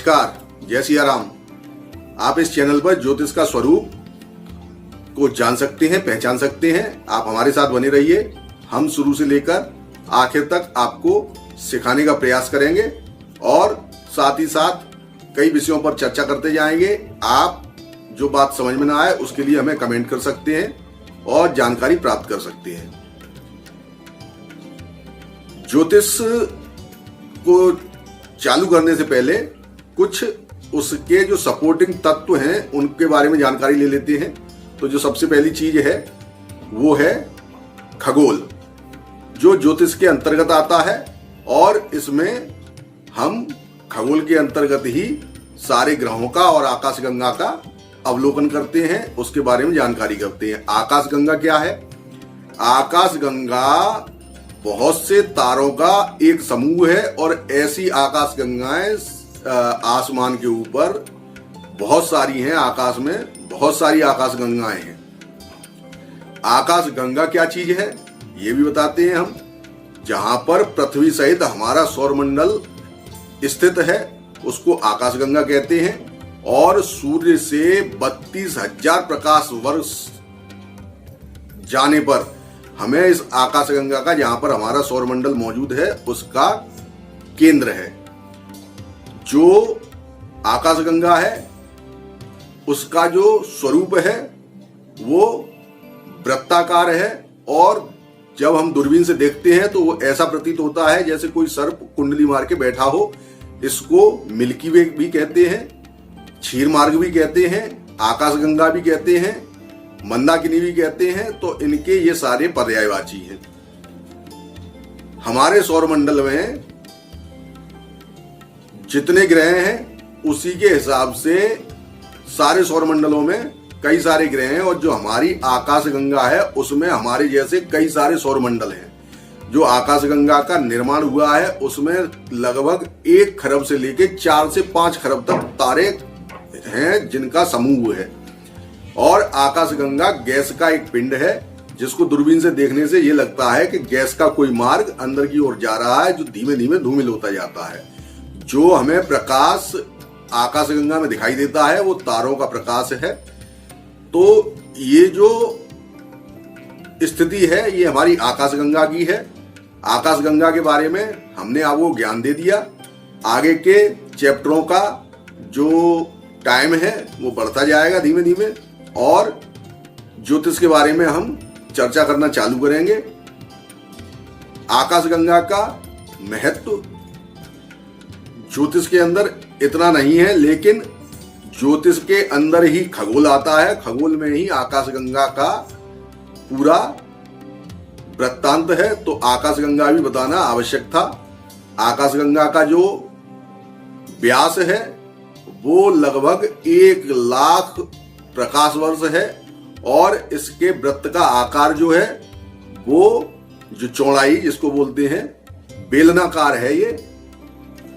नमस्कार, जय सिया राम। आप इस चैनल पर ज्योतिष का स्वरूप को जान सकते हैं, पहचान सकते हैं। आप हमारे साथ बने रहिए। हम शुरू से लेकर आखिर तक आपको सिखाने का प्रयास करेंगे और साथ ही साथ कई विषयों पर चर्चा करते जाएंगे। आप जो बात समझ में ना आए उसके लिए हमें कमेंट कर सकते हैं और जानकारी प्राप्त कर सकते हैं। ज्योतिष को चालू करने से पहले कुछ उसके जो सपोर्टिंग तत्व हैं उनके बारे में जानकारी ले लेते हैं। तो जो सबसे पहली चीज है वो है खगोल, जो ज्योतिष के अंतर्गत आता है और इसमें हम खगोल के अंतर्गत ही सारे ग्रहों का और आकाशगंगा का अवलोकन करते हैं, उसके बारे में जानकारी करते हैं। आकाशगंगा क्या है? आकाशगंगा बहुत से तारों का एक समूह है और ऐसी आकाशगंगाएं आसमान के ऊपर बहुत सारी हैं। आकाश में बहुत सारी आकाशगंगाएं हैं। आकाशगंगा क्या चीज है ये भी बताते हैं हम। जहां पर पृथ्वी सहित हमारा सौरमंडल स्थित है उसको आकाशगंगा कहते हैं और सूर्य से 32,000 प्रकाश वर्ष जाने पर हमें इस आकाशगंगा का, जहां पर हमारा सौरमंडल मौजूद है, उसका केंद्र है। जो आकाशगंगा है उसका जो स्वरूप है वो वृत्ताकार है और जब हम दूरबीन से देखते हैं तो वो ऐसा प्रतीत होता है जैसे कोई सर्प कुंडली मार के बैठा हो। इसको मिल्की वे भी कहते हैं, क्षीर मार्ग भी कहते हैं, आकाशगंगा भी कहते हैं, मंदाकिनी भी कहते हैं। तो इनके ये सारे पर्यायवाची हैं। हमारे सौरमंडल में जितने ग्रह हैं उसी के हिसाब से सारे सौरमंडलों में कई सारे ग्रह हैं और जो हमारी आकाशगंगा है उसमें हमारे जैसे कई सारे सौरमंडल हैं। जो आकाशगंगा का निर्माण हुआ है उसमें लगभग 1 खरब से लेकर 4 से 5 खरब तक तारे हैं जिनका समूह है। और आकाशगंगा गैस का एक पिंड है जिसको दूरबीन से देखने से ये लगता है कि गैस का कोई मार्ग अंदर की ओर जा रहा है जो धीमे धीमे धूमिल होता जाता है। जो हमें प्रकाश आकाशगंगा में दिखाई देता है वो तारों का प्रकाश है। तो ये जो स्थिति है ये हमारी आकाशगंगा की है। आकाशगंगा के बारे में हमने आपको ज्ञान दे दिया। आगे के चैप्टरों का जो टाइम है वो बढ़ता जाएगा धीमे धीमे और ज्योतिष के बारे में हम चर्चा करना चालू करेंगे। आकाशगंगा का महत्व ज्योतिष के अंदर इतना नहीं है, लेकिन ज्योतिष के अंदर ही खगोल आता है। खगोल में ही आकाशगंगा का पूरा वृत्तांत है। तो आकाशगंगा भी बताना आवश्यक था। आकाशगंगा का जो व्यास है वो लगभग 1,00,000 प्रकाश वर्ष है और इसके वृत्त का आकार जो है वो जो चौड़ाई जिसको बोलते हैं बेलनाकार है ये।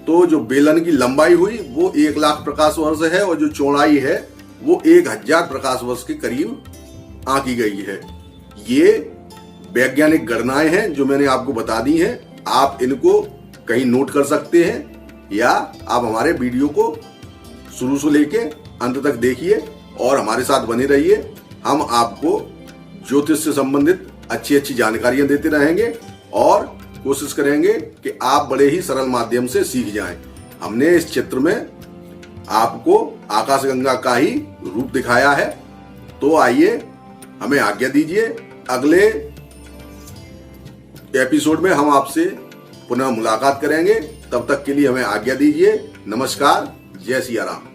तो जो बेलन की लंबाई हुई वो 1,00,000 प्रकाश वर्ष है और जो चौड़ाई है वो 1,000 प्रकाश वर्ष के करीब आंकी गई है। ये वैज्ञानिक गणनाएं हैं जो मैंने आपको बता दी हैं। आप इनको कहीं नोट कर सकते हैं या आप हमारे वीडियो को शुरू से लेके अंत तक देखिए और हमारे साथ बने रहिए। हम आपको ज्योतिष से संबंधित अच्छी अच्छी जानकारियां देते रहेंगे और कोशिश करेंगे कि आप बड़े ही सरल माध्यम से सीख जाएं। हमने इस चित्र में आपको आकाशगंगा का ही रूप दिखाया है। तो आइए हमें आज्ञा दीजिए। अगले एपिसोड में हम आपसे पुनः मुलाकात करेंगे। तब तक के लिए हमें आज्ञा दीजिए। नमस्कार, जय सिया राम।